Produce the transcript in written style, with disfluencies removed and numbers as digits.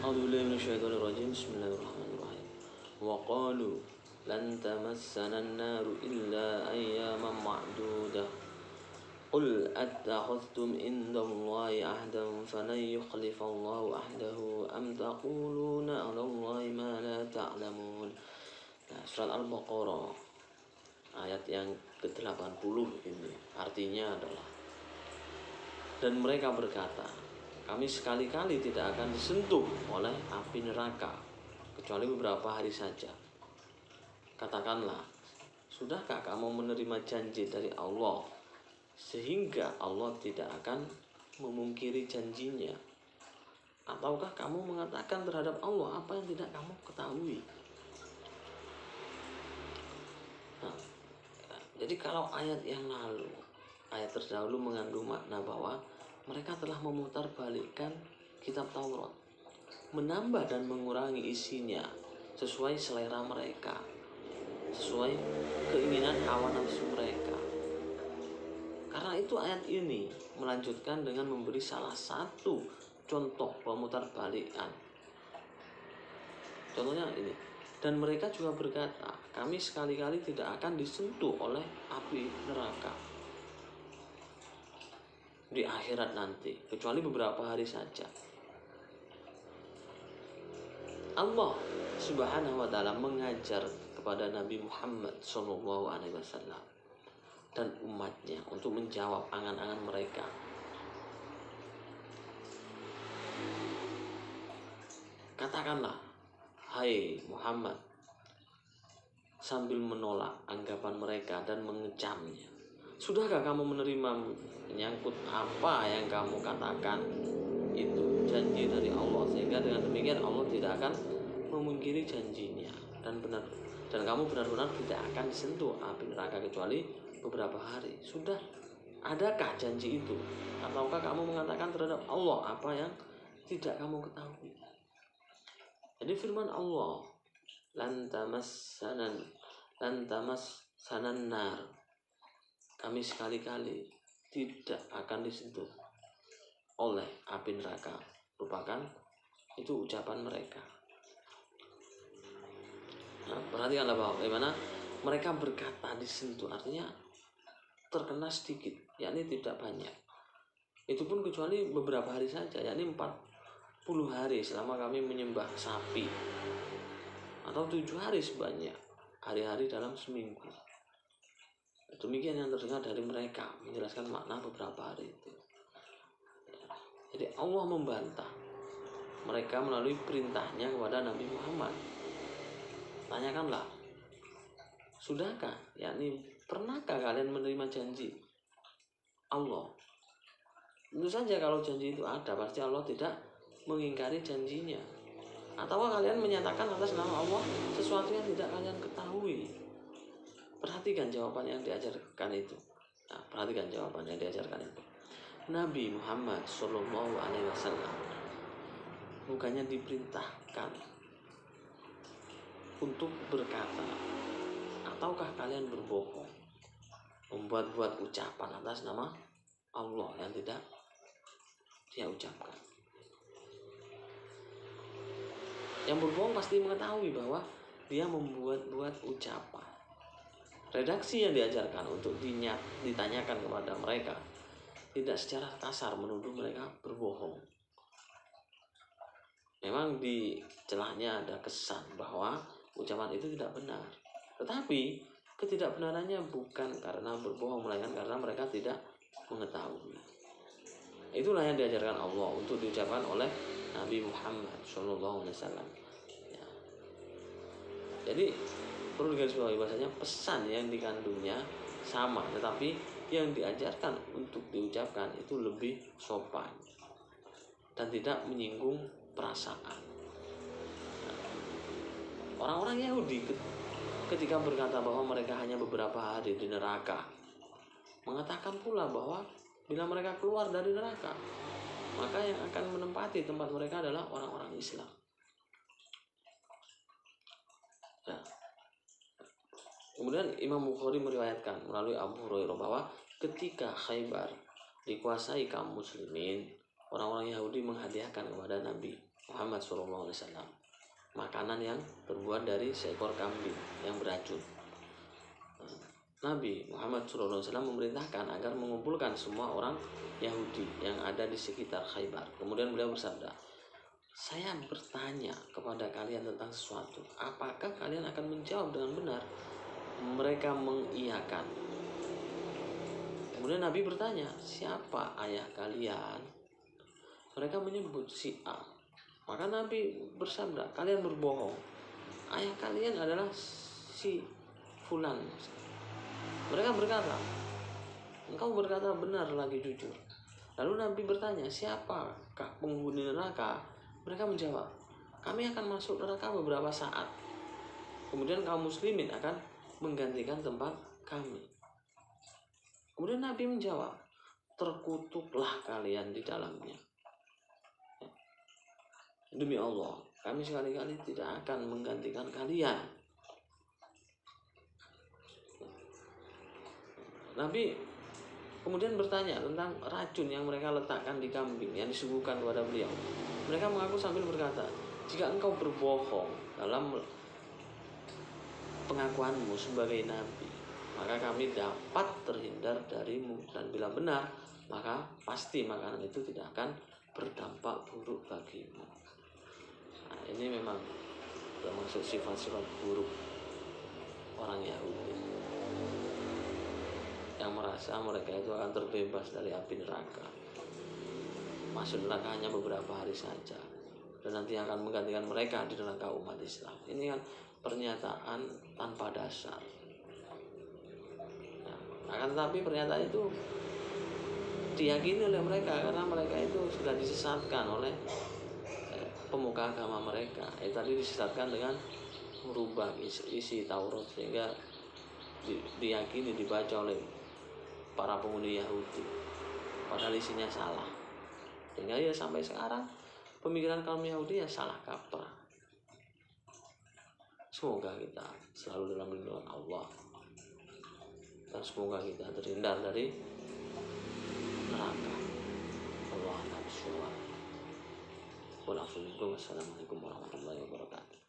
أعوذ بالله من الشيطان الرجيم بسم الله الرحمن الرحيم وقالوا لن تمسنا النار إلا أياما معدودة قل أتخذتم عند الله عهدا فلن يخلف الله عهده أم تقولون على الله ما لا تعلمون. Nah, surat Al-Baqarah ayat yang ke-80 ini artinya adalah, dan mereka berkata, kami sekali-kali tidak akan disentuh oleh api neraka kecuali beberapa hari saja. Katakanlah, sudahkah kamu menerima janji dari Allah sehingga Allah tidak akan memungkiri janjinya? Ataukah kamu mengatakan terhadap Allah apa yang tidak kamu ketahui? Nah, jadi kalau ayat yang lalu, ayat terdahulu mengandung makna bahwa mereka telah memutarbalikkan kitab Taurat, menambah dan mengurangi isinya sesuai selera mereka, sesuai keinginan hawa nafsu mereka. Karena itu ayat ini melanjutkan dengan memberi salah satu contoh pemutarbalikan. Contohnya ini, dan mereka juga berkata, kami sekali-kali tidak akan disentuh oleh api neraka di akhirat nanti kecuali beberapa hari saja. Allah Subhanahu wa taala mengajar kepada Nabi Muhammad SAW dan umatnya untuk menjawab angan-angan mereka. Katakanlah, hai Muhammad, sambil menolak anggapan mereka dan mengecamnya, sudahkah kamu menerima menyangkut apa yang kamu katakan itu janji dari Allah, sehingga dengan demikian Allah tidak akan memungkiri janjinya, dan kamu benar-benar tidak akan disentuh api neraka kecuali beberapa hari. Sudah, adakah janji itu? Ataukah kamu mengatakan terhadap Allah apa yang tidak kamu ketahui? Jadi firman Allah, lan tamassanan nar, kami sekali-kali tidak akan disentuh oleh api neraka, merupakan itu ucapan mereka. Nah, perhatikanlah bagaimana mereka berkata disentuh, artinya terkena sedikit, yakni tidak banyak. Itu pun kecuali beberapa hari saja, yakni 40 hari selama kami menyembah sapi, atau 7 hari sebanyak hari-hari dalam seminggu. Demikian yang terdengar dari mereka, menjelaskan makna beberapa hari itu. Jadi Allah membantah mereka melalui perintahnya kepada Nabi Muhammad. Tanyakanlah, sudahkah, yakni pernahkah kalian menerima janji Allah? Tentu saja kalau janji itu ada, pasti Allah tidak mengingkari janjinya. Atau kalian menyatakan atas nama Allah sesuatu yang tidak kalian ketahui? Perhatikan jawaban yang diajarkan itu. Nah, perhatikan jawaban yang diajarkan itu. Nabi Muhammad SAW bukannya diperintahkan untuk berkata, ataukah kalian berbohong, membuat-buat ucapan atas nama Allah yang tidak dia ucapkan. Yang berbohong pasti mengetahui bahwa dia membuat-buat ucapan. Redaksi yang diajarkan untuk ditanyakan kepada mereka tidak secara kasar menuduh mereka berbohong. Memang di celahnya ada kesan bahwa ucapan itu tidak benar, tetapi ketidakbenarannya bukan karena berbohong, melainkan karena mereka tidak mengetahui. Itulah yang diajarkan Allah untuk diucapkan oleh Nabi Muhammad SAW. Ya. Jadi perlu digarisbawahi bahasanya pesan yang dikandungnya sama, tetapi yang diajarkan untuk diucapkan itu lebih sopan dan tidak menyinggung perasaan. Nah, orang-orang Yahudi ketika berkata bahwa mereka hanya beberapa hari di neraka, mengatakan pula bahwa bila mereka keluar dari neraka, maka yang akan menempati tempat mereka adalah orang-orang Islam. Nah, kemudian Imam Bukhari meriwayatkan melalui Abu Hurairah bahwa ketika Khaybar dikuasai kaum muslimin, orang-orang Yahudi menghadiahkan kepada Nabi Muhammad SAW, makanan yang terbuat dari seekor kambing yang beracun. Nabi Muhammad SAW memerintahkan agar mengumpulkan semua orang Yahudi yang ada di sekitar Khaybar. Kemudian beliau bersabda, saya bertanya kepada kalian tentang sesuatu, apakah kalian akan menjawab dengan benar? Mereka mengiyakan. Kemudian Nabi bertanya, siapa ayah kalian? Mereka menyebut si A. Maka Nabi bersabda, kalian berbohong. Ayah kalian adalah si Fulan. Mereka berkata, engkau berkata benar lagi jujur. Lalu Nabi bertanya, siapakah penghuni neraka? Mereka menjawab, kami akan masuk neraka beberapa saat. Kemudian kaum muslimin akan menggantikan tempat kami. Kemudian Nabi menjawab, terkutuklah kalian di dalamnya. Demi Allah, kami sekali-kali tidak akan menggantikan kalian. Nabi kemudian bertanya tentang racun yang mereka letakkan di kambing yang disuguhkan kepada beliau. Mereka mengaku sambil berkata, jika engkau berbohong dalam pengakuanmu sebagai nabi, maka kami dapat terhindar darimu, dan bila benar, maka pasti makanan itu tidak akan berdampak buruk bagimu. Nah, ini memang termasuk sifat-sifat buruk orang Yahudi yang merasa mereka itu akan terbebas dari api neraka. Masuk neraka hanya beberapa hari saja, dan nanti akan menggantikan mereka di neraka umat Islam. Ini kan pernyataan tanpa dasar. Nah, akan tetapi pernyataan itu diyakini oleh mereka karena mereka itu sudah disesatkan oleh pemuka agama mereka. Tadi disesatkan dengan merubah isi Taurat sehingga diyakini dibaca oleh para penghuni Yahudi, padahal isinya salah. Sehingga ya sampai sekarang pemikiran kaum Yahudi ya salah kaprah. Semoga kita selalu dalam lindungan Allah, dan semoga kita terhindar dari neraka. Allah ta'ala. Wassalamualaikum warahmatullahi wabarakatuh.